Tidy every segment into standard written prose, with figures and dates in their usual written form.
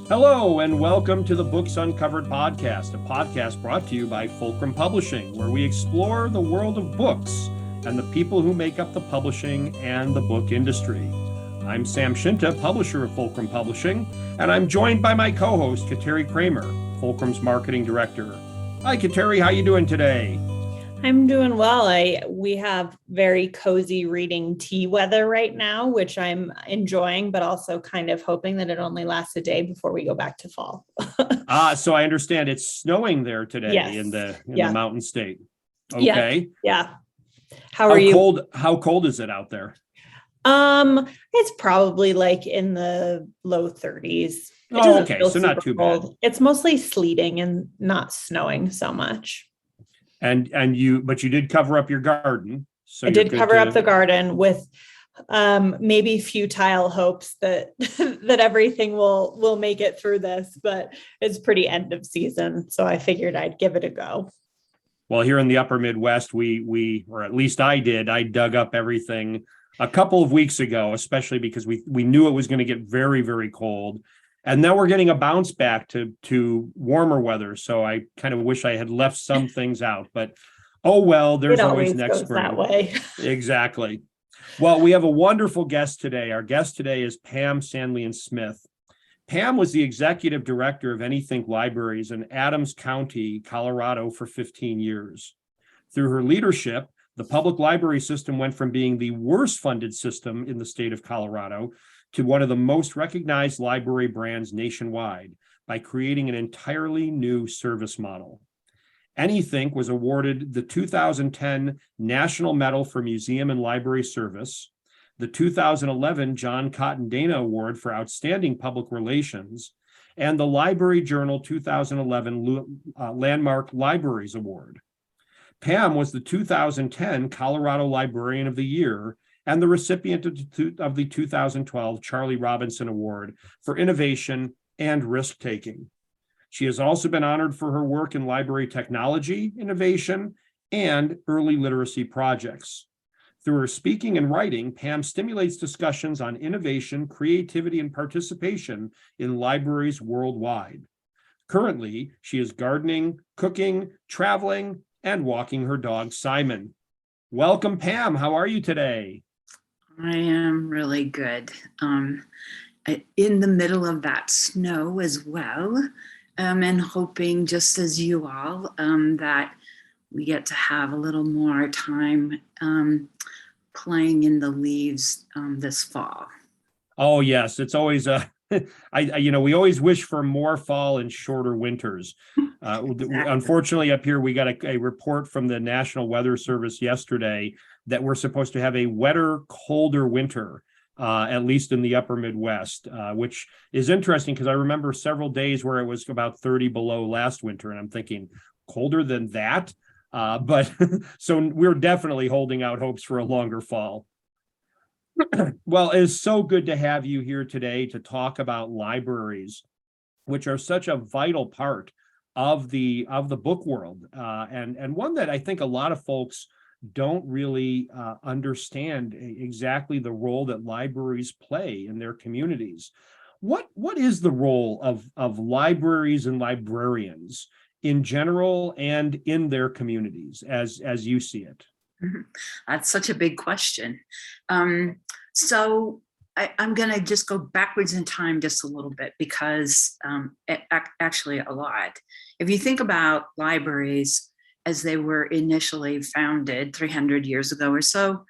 Hello, and welcome to the Books Uncovered podcast, a podcast brought to you by Fulcrum Publishing, where we explore the world of books and the people who make up the publishing and the book industry. I'm Sam Shinta, publisher of Fulcrum Publishing, and I'm joined by my co-host, Kateri Kramer, Fulcrum's marketing director. Hi, Kateri, how you doing today? I'm doing well. We have very cozy reading tea weather right now, which I'm enjoying, but also kind of hoping that it only lasts a day before we go back to fall. So I understand it's snowing there today Yes. in the mountain state. Yeah. Okay. Yeah. How are you? How cold is it out there? It's probably like in the low 30s. Oh, okay. So not too bad. It's mostly sleeting and not snowing so much. But you did cover up your garden. So I did cover up the garden with maybe futile hopes that that everything will make it through this, but it's pretty end of season. So I figured I'd give it a go. Well, here in the upper Midwest, or at least I dug up everything a couple of weeks ago, especially because we knew it was going to get very, very cold. And now we're getting a bounce back to warmer weather. So I kind of wish I had left some things out, but oh well, there's always next spring. That way. Exactly. Well, we have a wonderful guest today. Our guest today is Pam Sandlian Smith. Pam was the Executive Director of Anythink Libraries in Adams County, Colorado for 15 years. Through her leadership, the public library system went from being the worst funded system in the state of Colorado to one of the most recognized library brands nationwide by creating an entirely new service model. Anythink was awarded the 2010 National Medal for Museum and Library Service, the 2011 John Cotton Dana Award for Outstanding Public Relations, and the Library Journal 2011 Landmark Libraries Award. Pam was the 2010 Colorado Librarian of the Year and the recipient of the 2012 Charlie Robinson Award for Innovation and Risk-Taking. She has also been honored for her work in library technology, innovation, and early literacy projects. Through her speaking and writing, Pam stimulates discussions on innovation, creativity, and participation in libraries worldwide. Currently, she is gardening, cooking, traveling, and walking her dog, Simon. Welcome, Pam. How are you today? I am really good. In the middle of that snow as well, and hoping, just as you all, that we get to have a little more time playing in the leaves this fall. Oh, yes. It's always we always wish for more fall and shorter winters. Exactly. Unfortunately, up here, we got a report from the National Weather Service yesterday that we're supposed to have a wetter, colder winter, at least in the upper Midwest, which is interesting because I remember several days where it was about 30 below last winter. And I'm thinking, colder than that? But so we're definitely holding out hopes for a longer fall. Well, it is so good to have you here today to talk about libraries, which are such a vital part of the book world, and one that I think a lot of folks don't really understand exactly the role that libraries play in their communities. What is the role of libraries and librarians in general and in their communities as you see it? That's such a big question. So I'm going to just go backwards in time just a little bit because actually a lot. If you think about libraries as they were initially founded 300 years ago or so,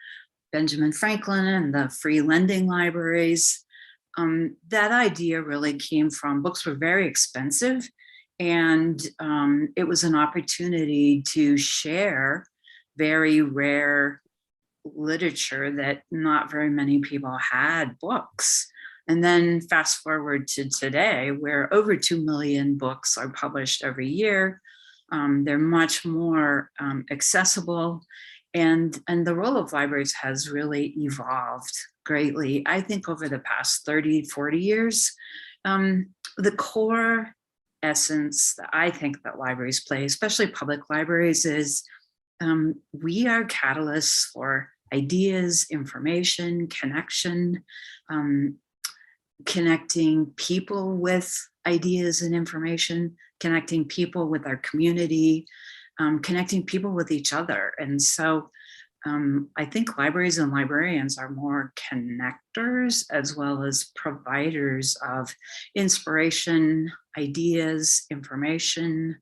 Benjamin Franklin and the free lending libraries, that idea really came from books were very expensive, and it was an opportunity to share very rare literature that not very many people had books. And then fast forward to today, where over 2 million books are published every year. They're much more accessible, and the role of libraries has really evolved greatly, I think, over the past 30, 40 years. The core essence that I think that libraries play, especially public libraries, is we are catalysts for ideas, information, connection, connecting people with ideas and information, connecting people with our community, connecting people with each other. And so I think libraries and librarians are more connectors as well as providers of inspiration, ideas, information.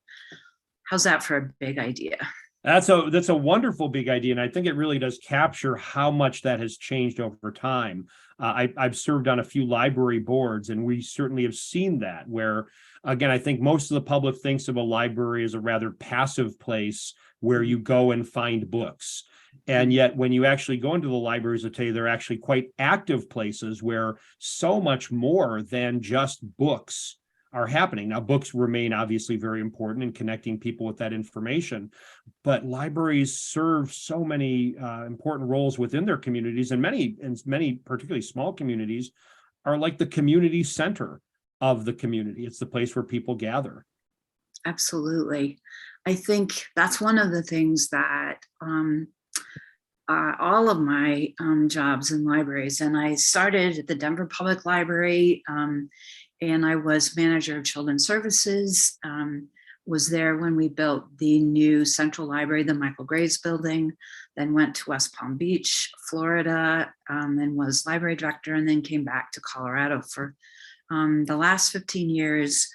How's that for a big idea? That's a wonderful big idea, and I think it really does capture how much that has changed over time. I've served on a few library boards, and we certainly have seen that. Where, again, I think most of the public thinks of a library as a rather passive place where you go and find books. And yet, when you actually go into the libraries, I tell you, they're actually quite active places where so much more than just books are happening. Now, books remain obviously very important in connecting people with that information, but libraries serve so many important roles within their communities, and many, particularly small communities, are like the community center of the community. It's the place where people gather. Absolutely. I think that's one of the things that all of my jobs in libraries, and I started at the Denver Public Library, and I was manager of children's services, was there when we built the new central library, the Michael Graves building, then went to West Palm Beach, Florida, and was library director, and then came back to Colorado for the last 15 years,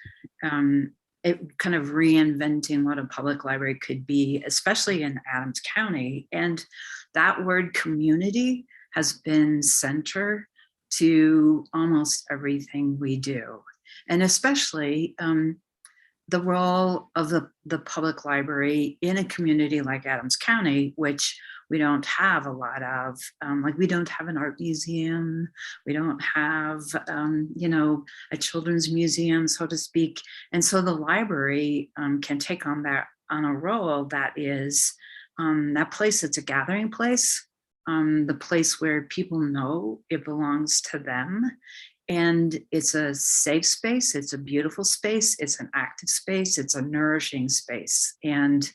it kind of reinventing what a public library could be, especially in Adams County. And that word community has been center to almost everything we do. And especially the role of the public library in a community like Adams County, which we don't have a lot of, like we don't have an art museum, we don't have, a children's museum, so to speak. And so the library can take on a role that is that place that's a gathering place, the place where people know it belongs to them. And it's a safe space, it's a beautiful space, it's an active space, it's a nourishing space. And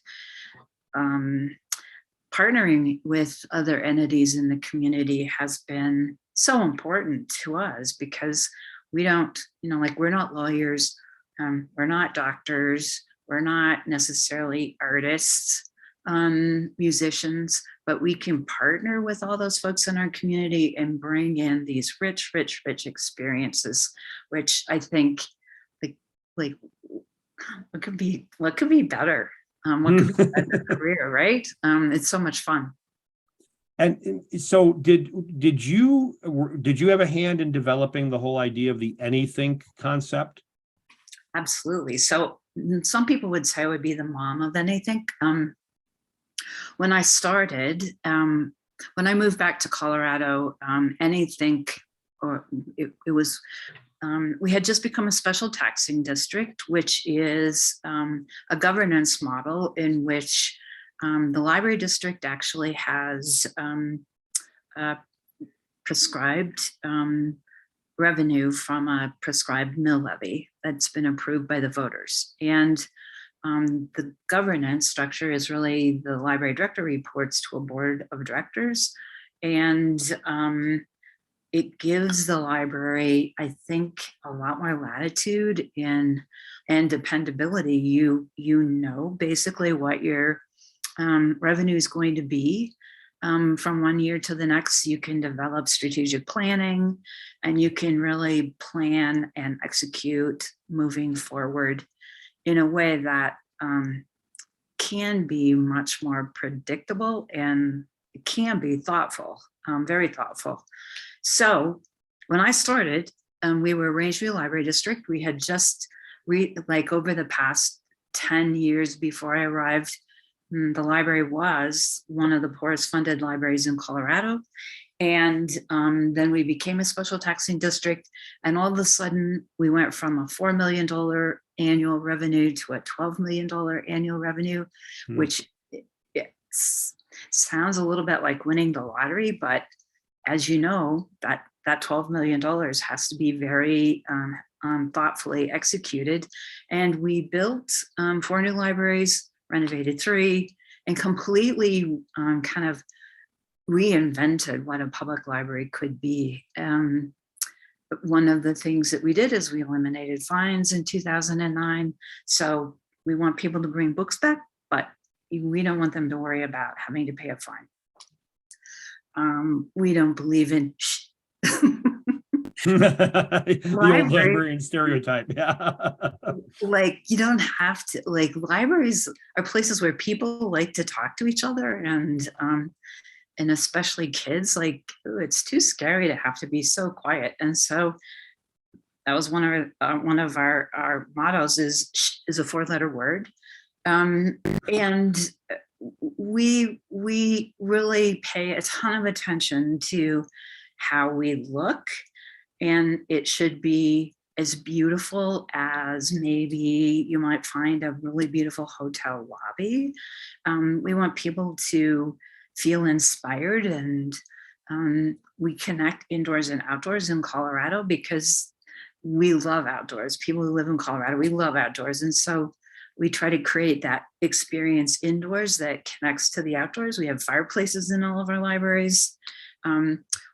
partnering with other entities in the community has been so important to us, because we don't, we're not lawyers, we're not doctors, we're not necessarily artists, musicians, but we can partner with all those folks in our community and bring in these rich experiences, which I think like what could be better? What could be a better career, right? It's so much fun. And so did you have a hand in developing the whole idea of the Anythink concept? Absolutely. So some people would say I would be the mom of Anythink. When I started, when I moved back to Colorado, Anythink, or it was, we had just become a special taxing district, which is a governance model in which the library district actually has prescribed revenue from a prescribed mill levy that's been approved by the voters. And the governance structure is really the library director reports to a board of directors, and it gives the library, I think, a lot more latitude and dependability. You know basically what your revenue is going to be from one year to the next. You can develop strategic planning, and you can really plan and execute moving forward in a way that can be much more predictable, and it can be thoughtful, very thoughtful. So when I started, we were Rangeview Library District. We had just, over the past 10 years before I arrived, the library was one of the poorest funded libraries in Colorado. And then we became a special taxing district. And all of a sudden, we went from a $4 million annual revenue to a $12 million annual revenue, which it sounds a little bit like winning the lottery. But as you know, that $12 million has to be very thoughtfully executed. And we built 4 new libraries, renovated 3, and completely kind of reinvented what a public library could be. one of the things that we did is we eliminated fines in 2009. So we want people to bring books back, but we don't want them to worry about having to pay a fine. We don't believe in The old Library. librarian stereotype. Yeah. Like, you don't have to, like, libraries are places where people like to talk to each other, and especially kids, like, ooh, it's too scary to have to be so quiet. And so that was one of our mottos is a 4-letter word. And we really pay a ton of attention to how we look, and it should be as beautiful as maybe you might find a really beautiful hotel lobby. We want people to feel inspired, and we connect indoors and outdoors in Colorado because we love outdoors. People who live in Colorado, we love outdoors. And so we try to create that experience indoors that connects to the outdoors. We have fireplaces in all of our libraries.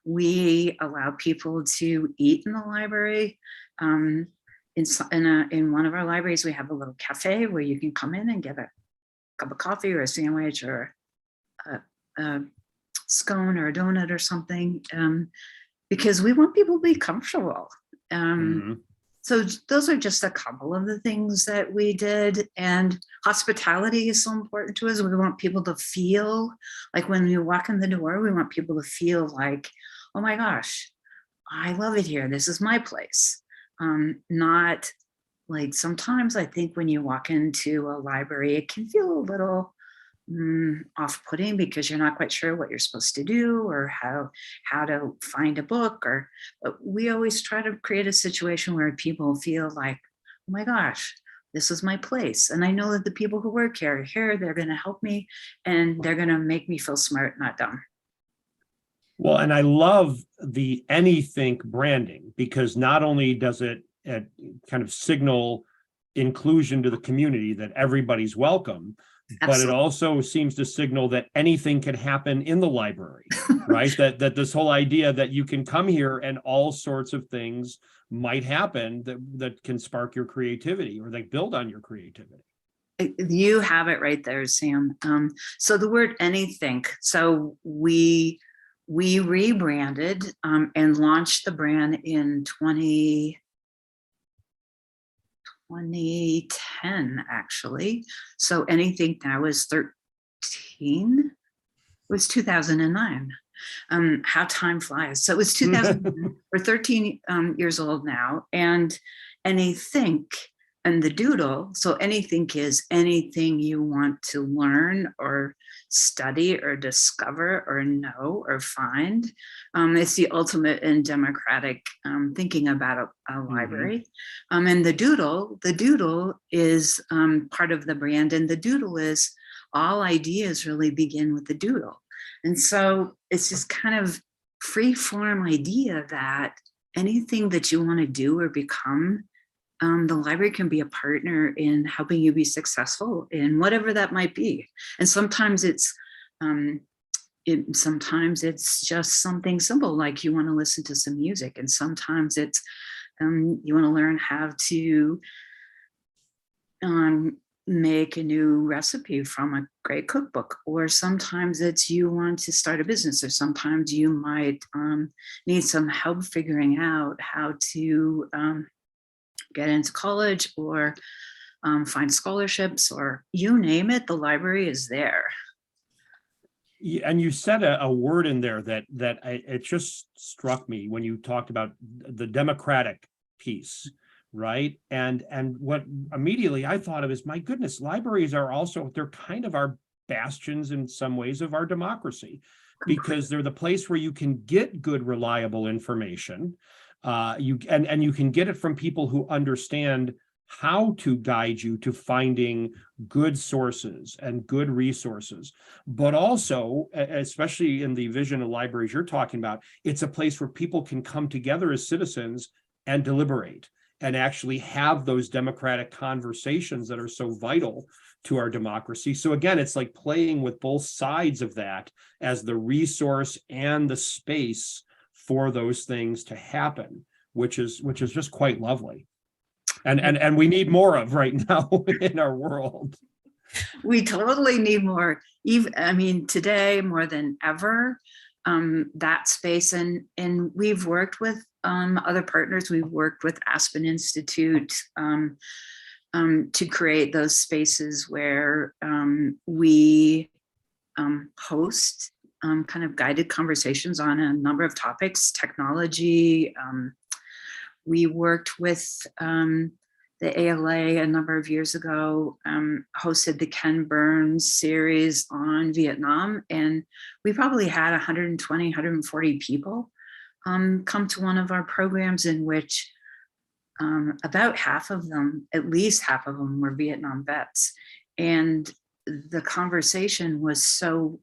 We allow people to eat in the library. In one of our libraries, we have a little cafe where you can come in and get a cup of coffee or a sandwich or a scone or a donut or something, because we want people to be comfortable. So those are just a couple of the things that we did. And hospitality is so important to us. We want people to feel like when you walk in the door, we want people to feel like, oh my gosh, I love it here. This is my place. Not like, sometimes I think when you walk into a library, it can feel a little off-putting because you're not quite sure what you're supposed to do or how to find a book. But we always try to create a situation where people feel like, oh my gosh, this is my place. And I know that the people who work here, they're going to help me and they're going to make me feel smart, not dumb. Well, and I love the Anythink branding, because not only does it kind of signal inclusion to the community, that everybody's welcome, but it also seems to signal that anything can happen in the library, right? that this whole idea that you can come here and all sorts of things might happen that can spark your creativity or that build on your creativity. You have it right there, Sam. So the word Anythink, so we rebranded and launched the brand in 2010, actually. So Anythink now is 13. It was 2009. How time flies. So it was 2000. We're 13 years old now. And Anythink and the doodle. So Anythink is anything you want to learn or study or discover or know or find. It's the ultimate in democratic thinking about a library. And the doodle is part of the brand. And the doodle is all ideas really begin with the doodle. And so it's this kind of free form idea that anything that you want to do or become, the library can be a partner in helping you be successful in whatever that might be. And sometimes it's just something simple, like you want to listen to some music, and sometimes it's you want to learn how to make a new recipe from a great cookbook, or sometimes it's you want to start a business, or sometimes you might need some help figuring out how to get into college or find scholarships, or you name it, the library is there. And you said a word in there that it just struck me when you talked about the democratic piece, right? And what immediately I thought of is, my goodness, libraries are also, they're kind of our bastions in some ways of our democracy, because they're the place where you can get good, reliable information. You can get it from people who understand how to guide you to finding good sources and good resources. But also, especially in the vision of libraries you're talking about, it's a place where people can come together as citizens and deliberate and actually have those democratic conversations that are so vital to our democracy. So again, it's like playing with both sides of that as the resource and the space for those things to happen. which is just quite lovely. And we need more of right now in our world. We totally need more. Even, I mean, today more than ever, that space. And we've worked with other partners. We've worked with Aspen Institute to create those spaces where we host kind of guided conversations on a number of topics, technology. We worked with the ALA a number of years ago, hosted the Ken Burns series on Vietnam. And we probably had 120, 140 people come to one of our programs, in which about half of them, at least half of them, were Vietnam vets. And the conversation was so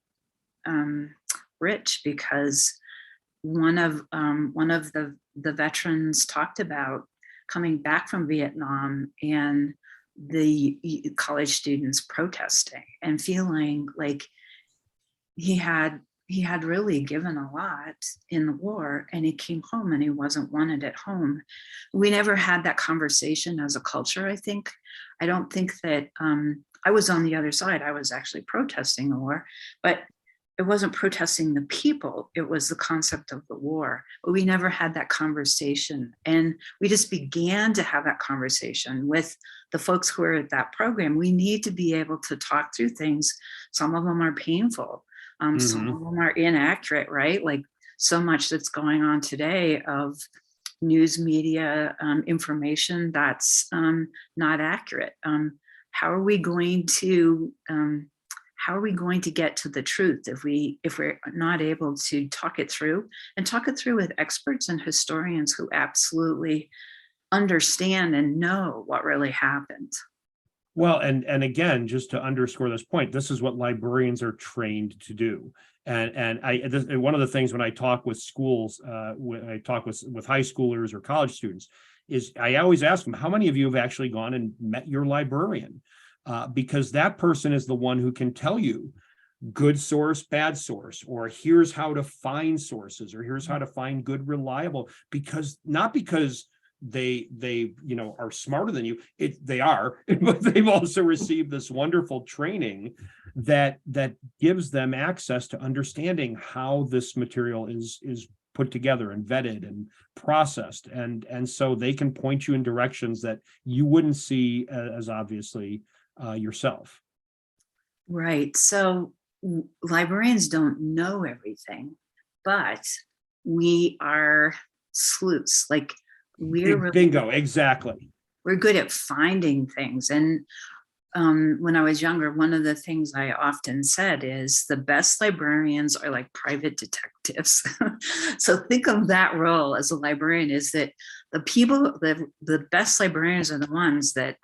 rich, because one of the veterans talked about coming back from Vietnam and the college students protesting and feeling like he had really given a lot in the war, and he came home and he wasn't wanted at home. We never had that conversation as a culture, I think. I don't think that I was on the other side. I was actually protesting the war, but it wasn't protesting the people. It was the concept of the war. But we never had that conversation. And we just began to have that conversation with the folks who are at that program. We need to be able to talk through things. Some of them are painful. Some of them are inaccurate, right? Like so much that's going on today of news media information that's not accurate. How are we going to get to the truth if we're not able to talk it through with experts and historians who absolutely understand and know what really happened? Well, and again, just to underscore this point, this is what librarians are trained to do. And one of the things when I talk with schools, when I talk with high schoolers or college students, is I always ask them, how many of you have actually gone and met your librarian? Because that person is the one who can tell you good source, bad source, or here's how to find sources, or here's how to find good, reliable, not because they are smarter than you. They are, but they've also received this wonderful training that gives them access to understanding how this material is put together and vetted and processed, and so they can point you in directions that you wouldn't see as obviously yourself. Right. So librarians don't know everything, but we are sleuths. Like Bingo, exactly. We're good at finding things. And when I was younger, one of the things I often said is the best librarians are like private detectives. So think of that role as a librarian, is that the best librarians are the ones that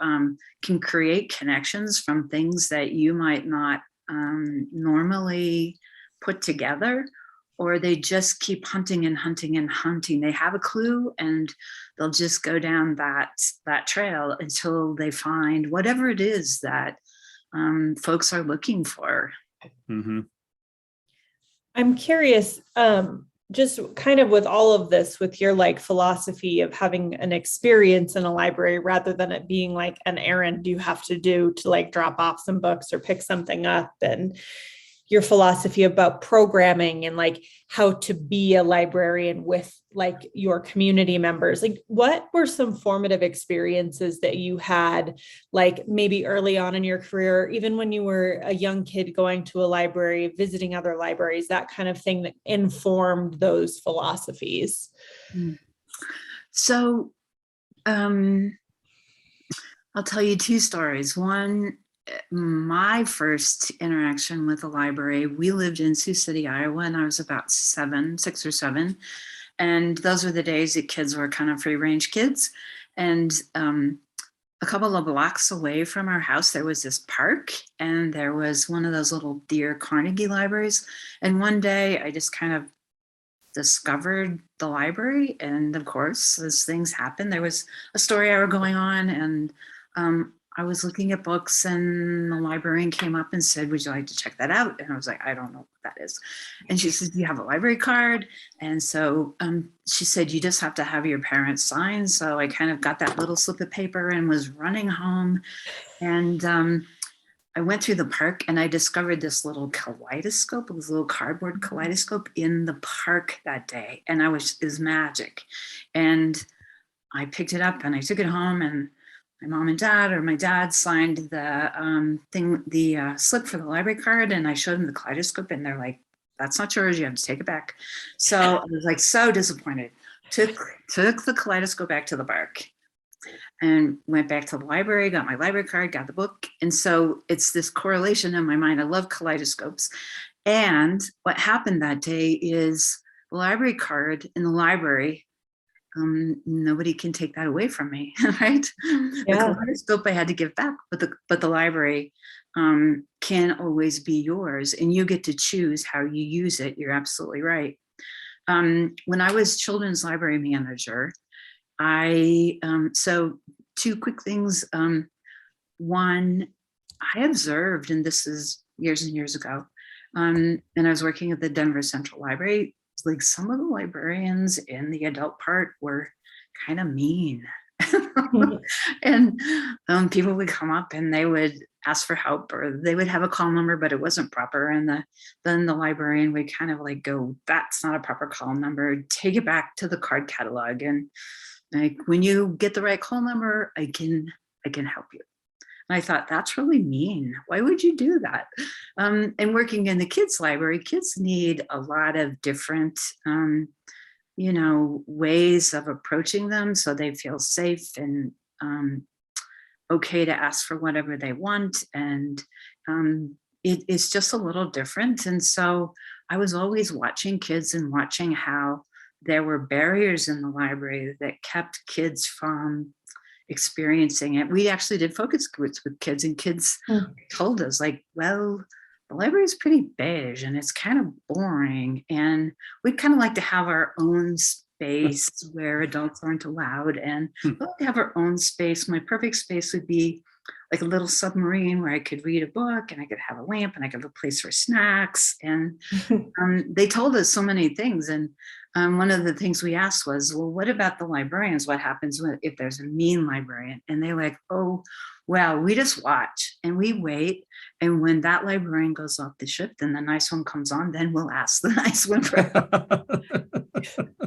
can create connections from things that you might not normally put together, or they just keep hunting and hunting and hunting. They have a clue and they'll just go down that trail until they find whatever it is that folks are looking for. Mm-hmm. I'm curious, just kind of with all of this, with your like philosophy of having an experience in a library rather than it being like an errand you have to do to like drop off some books or pick something up, and your philosophy about programming and like how to be a librarian with like your community members. Like, what were some formative experiences that you had, like maybe early on in your career, even when you were a young kid going to a library, visiting other libraries, that kind of thing that informed those philosophies? So I'll tell you two stories. One, my first interaction with a library, we lived in Sioux City, Iowa, and I was about 6 or 7. And those were the days that kids were kind of free range kids. And a couple of blocks away from our house, there was this park, and there was one of those little Dear Carnegie libraries. And one day I just kind of discovered the library. And of course, as things happen, there was a story hour going on, and I was looking at books and the librarian came up and said, would you like to check that out? And I was like, I don't know what that is. And she said, do you have a library card? And so she said, you just have to have your parents sign. So I kind of got that little slip of paper and was running home. And I went through the park and I discovered this little kaleidoscope, this little cardboard kaleidoscope in the park that day. And it was magic. And I picked it up and I took it home, and my mom and dad, or my dad, signed the slip for the library card. And I showed them the kaleidoscope and they're like, that's not yours, you have to take it back. So I was like, so disappointed. Took the kaleidoscope back to the park and went back to the library, got my library card, got the book. And so it's this correlation in my mind. I love kaleidoscopes. And what happened that day is the library card in the library, nobody can take that away from me, right? Yeah. The kaleidoscope I had to give back, but the library can always be yours, and you get to choose how you use it. You're absolutely right. When I was children's library manager, so two quick things. One, I observed, and this is years and years ago, and I was working at the Denver Central Library, like some of the librarians in the adult part were kind of mean. And people would come up and they would ask for help, or they would have a call number, but it wasn't proper. And then the librarian would kind of like go, that's not a proper call number, take it back to the card catalog. And like, when you get the right call number, I can help you. And I thought, that's really mean. Why would you do that? And working in the kids' library, kids need a lot of different, ways of approaching them so they feel safe and okay to ask for whatever they want. And it's just a little different. And so I was always watching kids and watching how there were barriers in the library that kept kids from experiencing it. We actually did focus groups with kids, and kids told us, like, well, the library is pretty beige and it's kind of boring, and we'd kind of like to have our own space where adults aren't allowed, and we'd like to have our own space. My perfect space would be like a little submarine where I could read a book and I could have a lamp and I could have a place for snacks. And they told us so many things. And one of the things we asked was, well, what about the librarians? What happens if there's a mean librarian? And they're like, oh, well, we just watch and we wait. And when that librarian goes off the ship, then the nice one comes on, then we'll ask the nice one for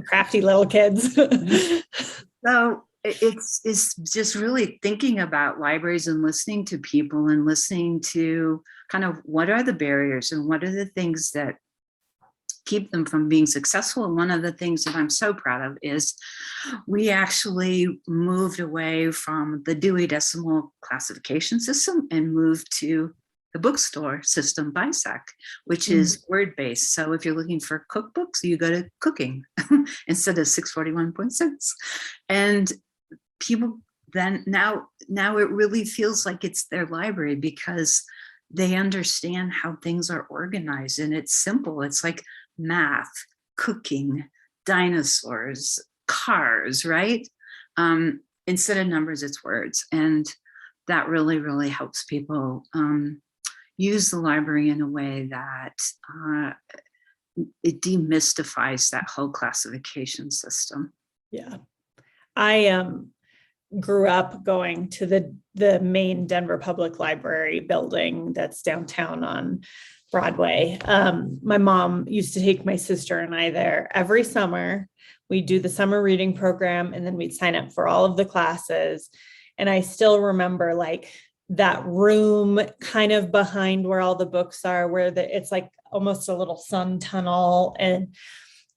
Crafty little kids. So it's just really thinking about libraries and listening to people and listening to kind of what are the barriers and what are the things that keep them from being successful. And one of the things that I'm so proud of is we actually moved away from the Dewey Decimal Classification System and moved to the bookstore system, BISAC, which is word-based. So if you're looking for cookbooks, you go to cooking instead of 641.6. And people then now it really feels like it's their library because they understand how things are organized, and it's simple. It's like math, cooking, dinosaurs, cars, right? Instead of numbers, it's words. And that really, really helps people use the library in a way that it demystifies that whole classification system. Yeah. I grew up going to the main Denver Public Library building that's downtown on Broadway. My mom used to take my sister and I there every summer. We'd do the summer reading program, and then we'd sign up for all of the classes. And I still remember like that room kind of behind where all the books are, where it's like almost a little sun tunnel. And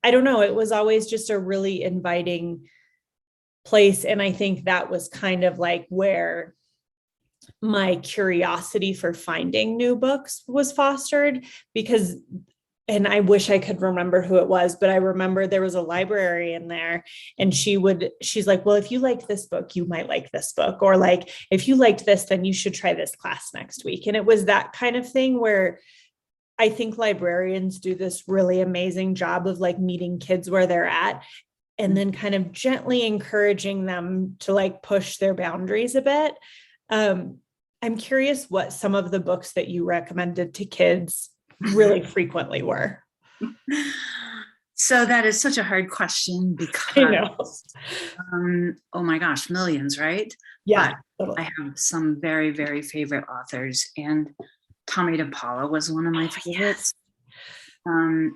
I don't know, it was always just a really inviting place. And I think that was kind of like where my curiosity for finding new books was fostered, because, and I wish I could remember who it was, but I remember there was a librarian there, and she's like, well, if you like this book, you might like this book, or like, if you liked this, then you should try this class next week. And it was that kind of thing where I think librarians do this really amazing job of like meeting kids where they're at, and then kind of gently encouraging them to like push their boundaries a bit. I'm curious what some of the books that you recommended to kids really frequently were. So that is such a hard question I know. because, oh my gosh, millions, right? Yeah, But totally. I have some very, very favorite authors, and Tommy DePaula was one of my favorites. And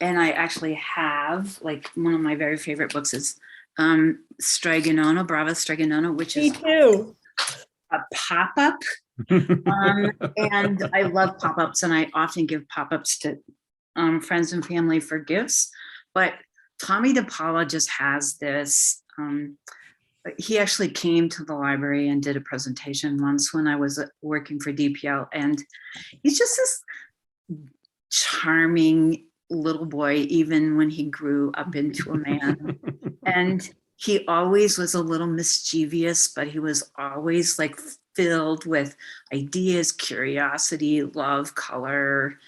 I actually have, like, one of my very favorite books is Straganono, Brava Straganono, which Me is too. a pop-up. And I love pop-ups, and I often give pop-ups to friends and family for gifts. But Tommy DePaula just has this, he actually came to the library and did a presentation once when I was working for DPL, and he's just this charming little boy, even when he grew up into a man. And he always was a little mischievous, but he was always like filled with ideas, curiosity, love, color.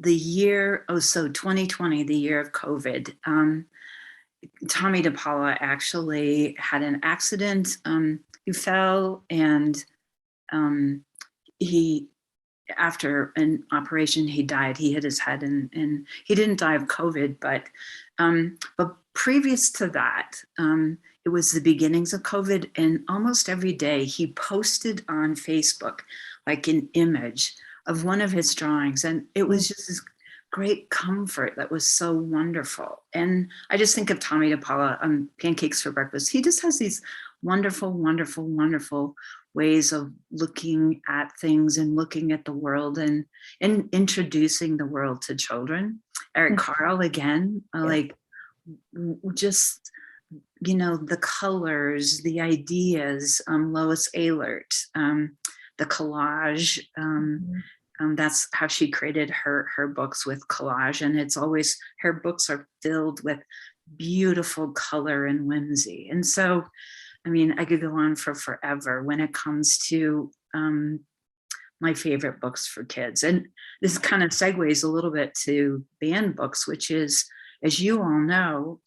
The year, so 2020, the year of COVID, Tommy DePaula actually had an accident. He fell, and he, after an operation, he died. He hit his head, and he didn't die of COVID, but previous to that, it was the beginnings of COVID, and almost every day he posted on Facebook like an image of one of his drawings, and it was just this great comfort that was so wonderful. And I just think of Tommy DePaula on Pancakes for Breakfast. He just has these wonderful, wonderful, wonderful ways of looking at things and looking at the world and introducing the world to children. Eric Carle, again, like, just, you know, the colors, the ideas, Lois Ehlert, the collage. That's how she created her books, with collage, and it's always, her books are filled with beautiful color and whimsy. And so, I mean, I could go on for forever when it comes to my favorite books for kids. And this kind of segues a little bit to banned books, which is, as you all know,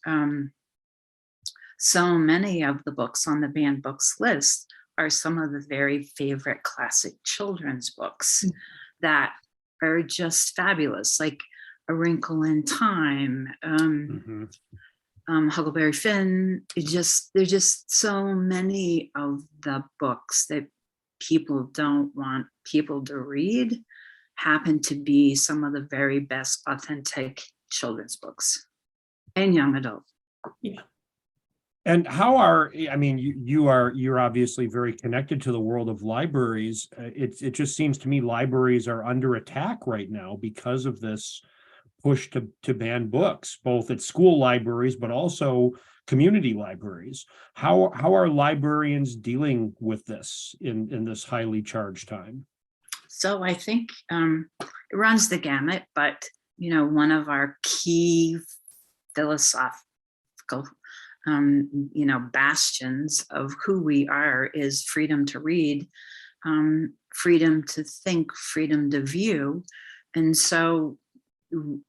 so many of the books on the banned books list are some of the very favorite classic children's books that are just fabulous, like A Wrinkle in Time, Huckleberry Finn. There's just so many of the books that people don't want people to read happen to be some of the very best authentic children's books and young adult. Yeah. And how are, I mean, you're obviously very connected to the world of libraries. It just seems to me libraries are under attack right now because of this push to ban books, both at school libraries, but also community libraries. How are librarians dealing with this in this highly charged time? So I think it runs the gamut, but, you know, one of our key philosophical you know, bastions of who we are is freedom to read, freedom to think, freedom to view. And so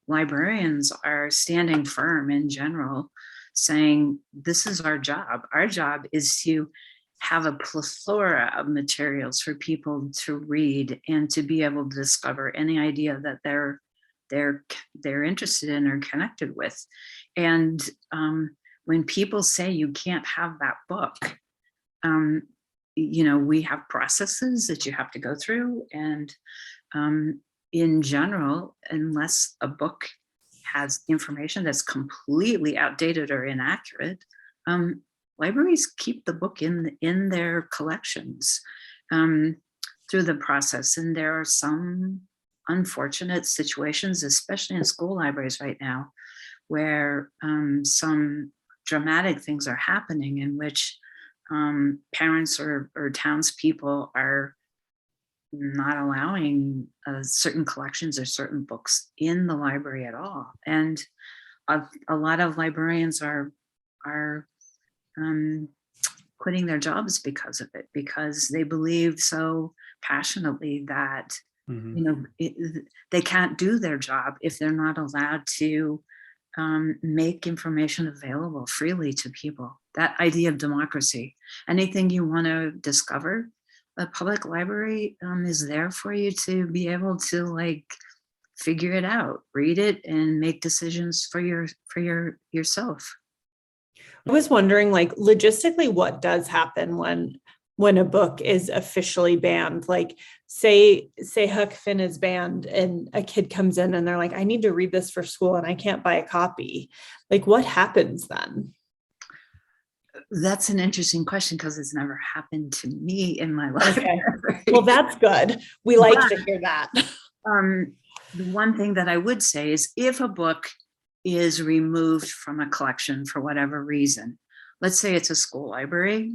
librarians are standing firm in general, saying, this is our job. Our job is to have a plethora of materials for people to read and to be able to discover any idea that they're interested in or connected with. And when people say you can't have that book, you know, we have processes that you have to go through. And in general, unless a book has information that's completely outdated or inaccurate, libraries keep the book in their collections through the process. And there are some unfortunate situations, especially in school libraries right now, where some dramatic things are happening in which parents or townspeople are not allowing certain collections or certain books in the library at all. And a lot of librarians are quitting their jobs because of it, because they believe so passionately that you know, they can't do their job if they're not allowed to make information available freely to people. that idea of democracy. Anything you want to discover, a public library is there for you to be able to like figure it out, read it, and make decisions for yourself. I was wondering, like, logistically, what does happen when a book is officially banned? Like, say Huck Finn is banned and a kid comes in and they're like, I need to read this for school and I can't buy a copy. Like, what happens then? That's an interesting question because it's never happened to me in my life. Okay. Well, that's good. We like to hear that. The one thing that I would say is if a book is removed from a collection for whatever reason, let's say it's a school library,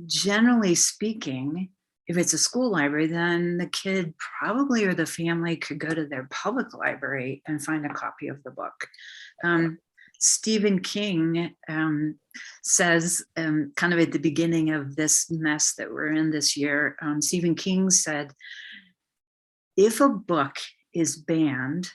generally speaking, if it's a school library, then the kid probably or the family could go to their public library and find a copy of the book. Stephen King says, kind of at the beginning of this mess that we're in this year, Stephen King said, if a book is banned,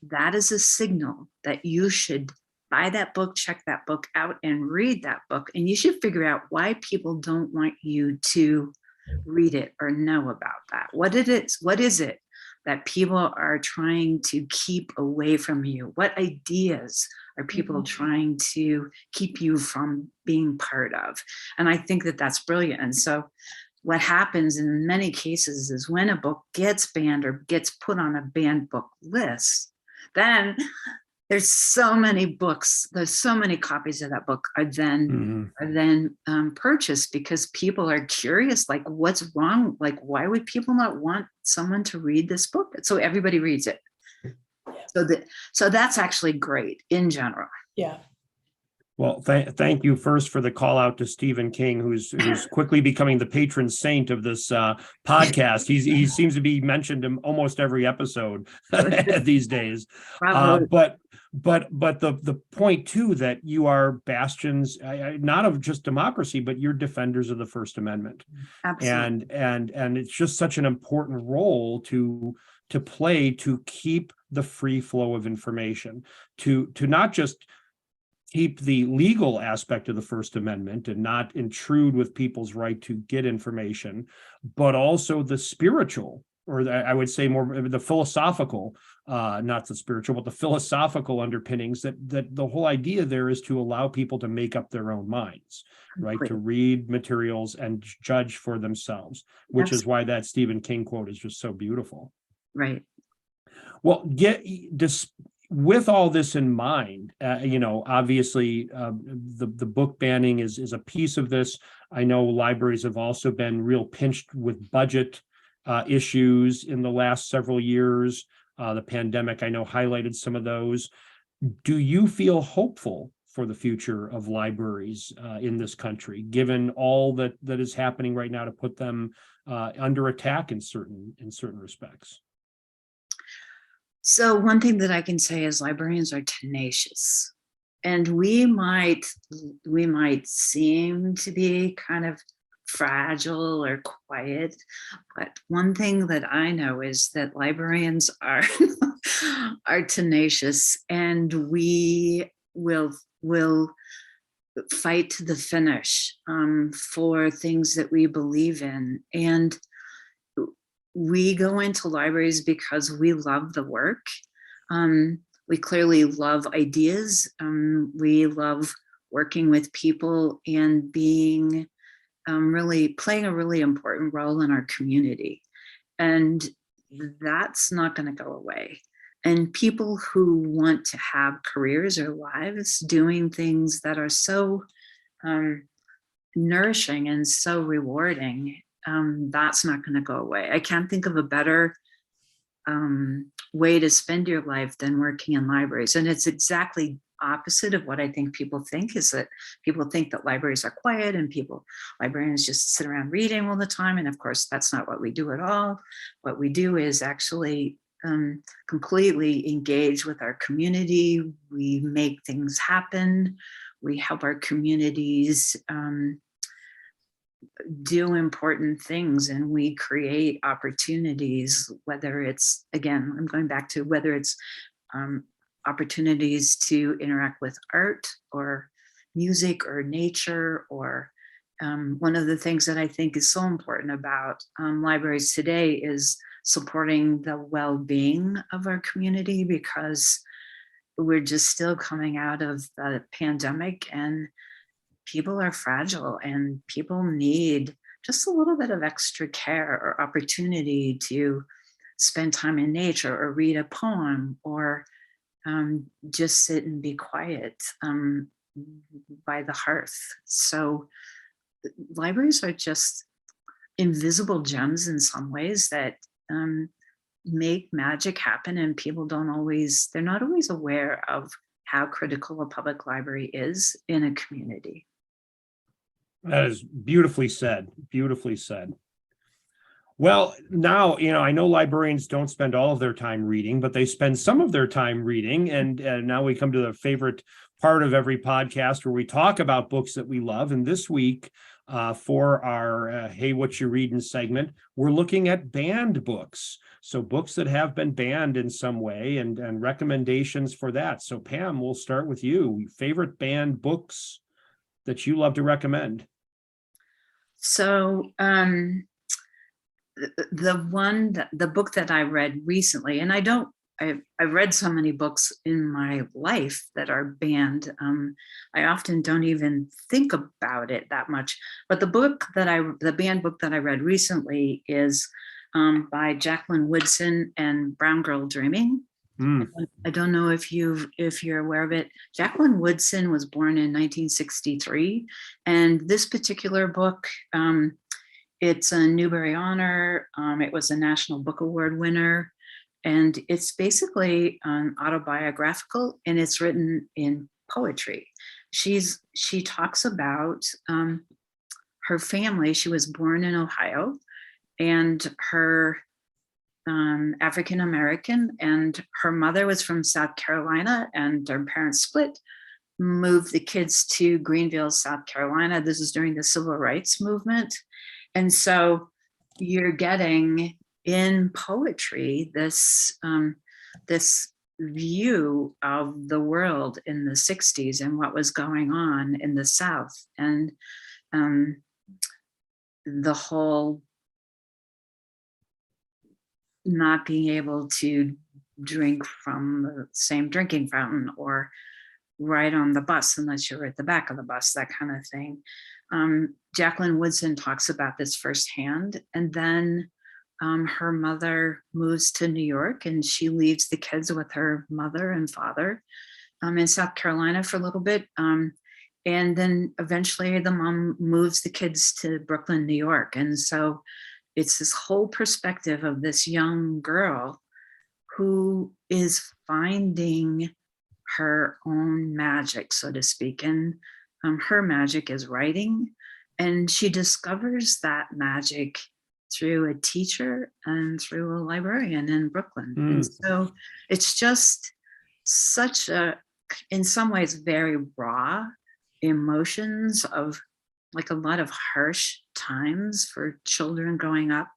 that is a signal that you should buy that book, check that book out, and read that book. And you should figure out why people don't want you to read it or know about that. What is it that people are trying to keep away from you? What ideas are people trying to keep you from being part of? And I think that that's brilliant. And so what happens in many cases is when a book gets banned or gets put on a banned book list, then there's so many books, there's so many copies of that book are then purchased because people are curious, like what's wrong? Like, why would people not want someone to read this book? So everybody reads it. So that's actually great in general. Yeah. Well, thank you first for the call out to Stephen King, who's quickly becoming the patron saint of this podcast. He seems to be mentioned in almost every episode these days. But the point too that you are bastions not of just democracy, but you're defenders of the First Amendment. Absolutely. And it's just such an important role to play to keep the free flow of information, to not just keep the legal aspect of the First Amendment and not intrude with people's right to get information, but also the spiritual, or I would say more the philosophical, not the spiritual, but the philosophical underpinnings that the whole idea there is to allow people to make up their own minds, right? Completely. To read materials and judge for themselves, which is why that Stephen King quote is just so beautiful. Right. Well, with all this in mind, obviously the book banning is a piece of this. I know libraries have also been real pinched with budget issues in the last several years. The pandemic, I know, highlighted some of those. Do you feel hopeful for the future of libraries in this country, given all that is happening right now to put them under attack in certain respects? So one thing that I can say is librarians are tenacious, and we might seem to be kind of fragile or quiet, but one thing that I know is that librarians are are tenacious, and we will fight to the finish for things that we believe in. And we go into libraries because we love the work. We clearly love ideas. We love working with people and being really playing a really important role in our community. And that's not going to go away. And people who want to have careers or lives doing things that are so nourishing and so rewarding, that's not going to go away. I can't think of a better way to spend your life than working in libraries. And it's exactly opposite of what I think people think, is that people think that libraries are quiet and librarians just sit around reading all the time. And of course, that's not what we do at all. What we do is actually completely engage with our community. We make things happen. We help our communities do important things, and we create opportunities, whether it's, again, I'm going back to whether it's opportunities to interact with art or music or nature, or one of the things that I think is so important about libraries today is supporting the well-being of our community, because we're just still coming out of the pandemic and people are fragile and people need just a little bit of extra care or opportunity to spend time in nature or read a poem or just sit and be quiet by the hearth. So libraries are just invisible gems in some ways that make magic happen, and people they're not always aware of how critical a public library is in a community. That is beautifully said. Beautifully said. Well, now, I know librarians don't spend all of their time reading, but they spend some of their time reading. And now we come to the favorite part of every podcast where we talk about books that we love. And this week, for our Hey, What You Reading segment, we're looking at banned books. So books that have been banned in some way and recommendations for that. So Pam, we'll start with you. Favorite banned books that you love to recommend? So the book that I read recently, and I've read so many books in my life that are banned. I often don't even think about it that much. But the banned book that I read recently is by Jacqueline Woodson and Brown Girl Dreaming. I don't know if you're aware of it. Jacqueline Woodson was born in 1963, and this particular book, it's a Newbery Honor. It was a National Book Award winner, and it's basically autobiographical, and it's written in poetry. She talks about her family. She was born in Ohio, and her African American, and her mother was from South Carolina, and their parents split, moved the kids to Greenville, South Carolina. This is during the Civil Rights Movement. And so you're getting in poetry this view of the world in the 60s and what was going on in the South, and the whole not being able to drink from the same drinking fountain or ride on the bus unless you're at the back of the bus, that kind of thing. Jacqueline Woodson talks about this firsthand. And then her mother moves to New York, and she leaves the kids with her mother and father in South Carolina for a little bit. And then eventually the mom moves the kids to Brooklyn, New York. And so it's this whole perspective of this young girl who is finding her own magic, so to speak. And her magic is writing. And she discovers that magic through a teacher and through a librarian in Brooklyn. And so it's just such in some ways, very raw emotions of like a lot of harsh times for children growing up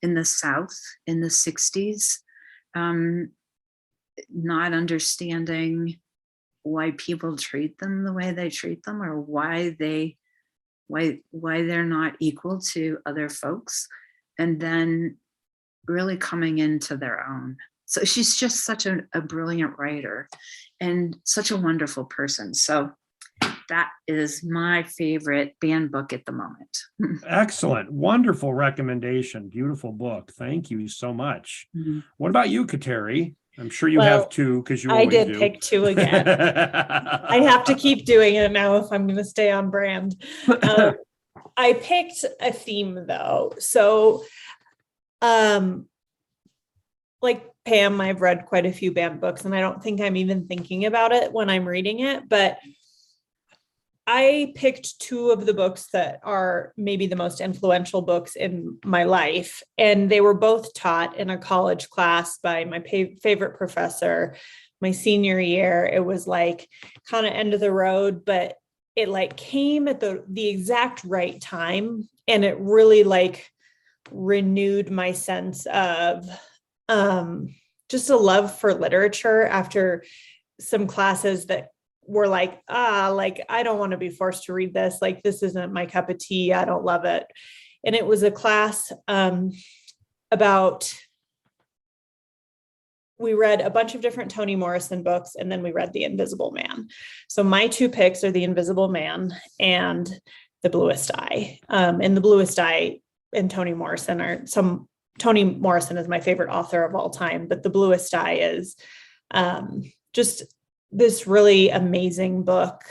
in the South in the 60s, not understanding why people treat them the way they treat them, or why they're not equal to other folks, and then really coming into their own. So she's just such a brilliant writer and such a wonderful person. So that is my favorite banned book at the moment. Excellent. Wonderful recommendation. Beautiful book. Thank you so much. What about you, Kateri? I'm sure you have two, because you always do. I did pick two again. I have to keep doing it now if I'm going to stay on brand. I picked a theme though. So, like Pam, I've read quite a few banned books, and I don't think I'm even thinking about it when I'm reading it, but I picked two of the books that are maybe the most influential books in my life. And they were both taught in a college class by my favorite professor my senior year. It was like kind of end of the road, but it like came at the exact right time. And it really like renewed my sense of just a love for literature after some classes that were like, I don't want to be forced to read this. Like, this isn't my cup of tea. I don't love it. And it was a class about, we read a bunch of different Toni Morrison books, and then we read The Invisible Man. So my two picks are The Invisible Man and The Bluest Eye. And The Bluest Eye and Toni Morrison Toni Morrison is my favorite author of all time, but The Bluest Eye is just this really amazing book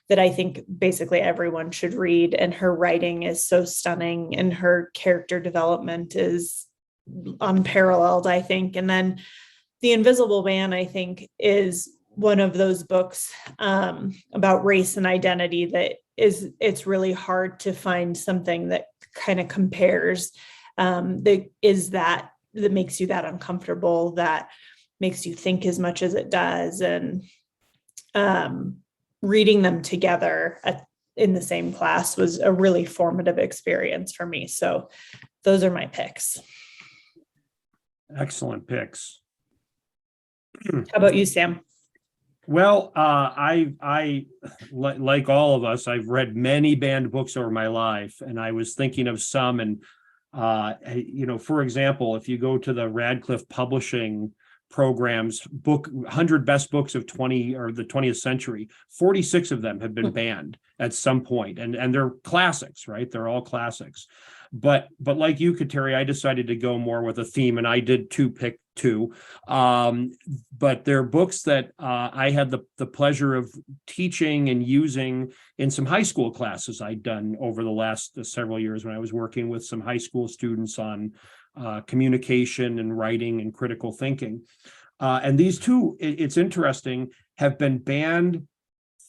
that I think basically everyone should read. And her writing is so stunning, and her character development is unparalleled, I think. And then The Invisible Man, I think, is one of those books about race and identity that it's really hard to find something that kind of compares, that makes you that uncomfortable, that makes you think as much as it does. And reading them together in the same class was a really formative experience for me. So those are my picks. Excellent picks. How about you, Sam? Well, I like all of us, I've read many banned books over my life, and I was thinking of some, and for example, if you go to the Radcliffe Publishing program's 100 best books of the 20th century, 46 of them have been banned at some point, and they're classics, right? They're all classics. But like you, Kateri, I decided to go more with a theme, and I did pick two. But they're books that I had the pleasure of teaching and using in some high school classes I'd done over the last several years when I was working with some high school students on communication and writing and critical thinking. And these two, it's interesting, have been banned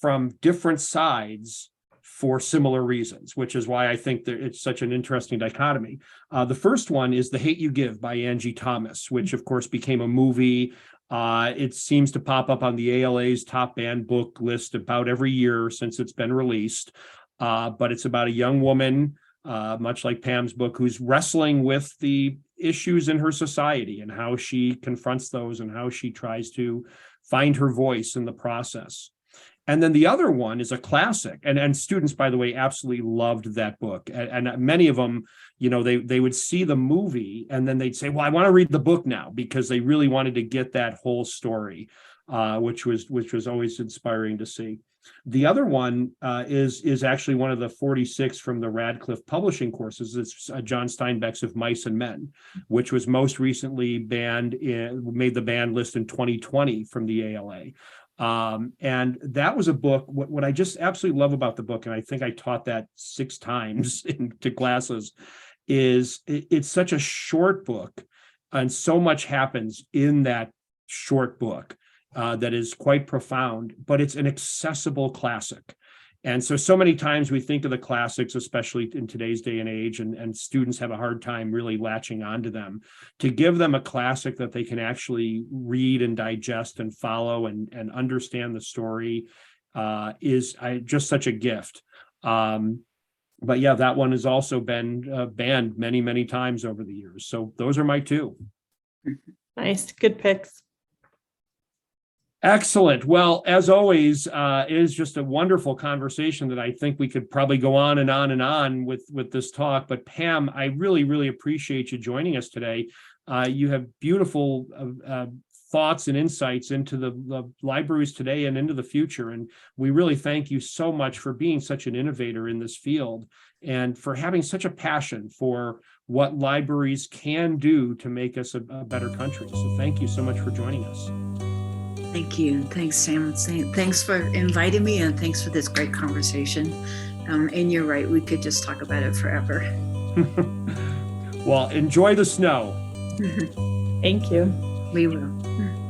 from different sides for similar reasons, which is why I think that it's such an interesting dichotomy. The first one is The Hate You Give by Angie Thomas, which of course became a movie. It seems to pop up on the ALA's top banned book list about every year since it's been released. But it's about a young woman, much like Pam's book, who's wrestling with the issues in her society and how she confronts those and how she tries to find her voice in the process. And then the other one is a classic, and students, by the way, absolutely loved that book. And many of them, they would see the movie and then they'd say, well, I want to read the book now, because they really wanted to get that whole story, which was always inspiring to see. The other one is actually one of the 46 from the Radcliffe Publishing courses. It's John Steinbeck's Of Mice and Men, which was most recently made the banned list in 2020 from the ALA. And that was a book. What I just absolutely love about the book, and I think I taught that 6 times into classes, is it's such a short book, and so much happens in that short book that is quite profound, but it's an accessible classic. And so many times we think of the classics, especially in today's day and age, and students have a hard time really latching onto them. To give them a classic that they can actually read and digest and follow and understand the story is just such a gift. But yeah, that one has also been banned many, many times over the years. So those are my two. Nice, good picks. Excellent. Well, as always, it is just a wonderful conversation that I think we could probably go on and on and on with this talk. But Pam, I really, really appreciate you joining us today. You have beautiful thoughts and insights into the libraries today and into the future. And we really thank you so much for being such an innovator in this field and for having such a passion for what libraries can do to make us a better country. So thank you so much for joining us. Thank you. Thanks, Sam. Thanks for inviting me, and thanks for this great conversation. And you're right, we could just talk about it forever. Well, enjoy the snow. Thank you. We will.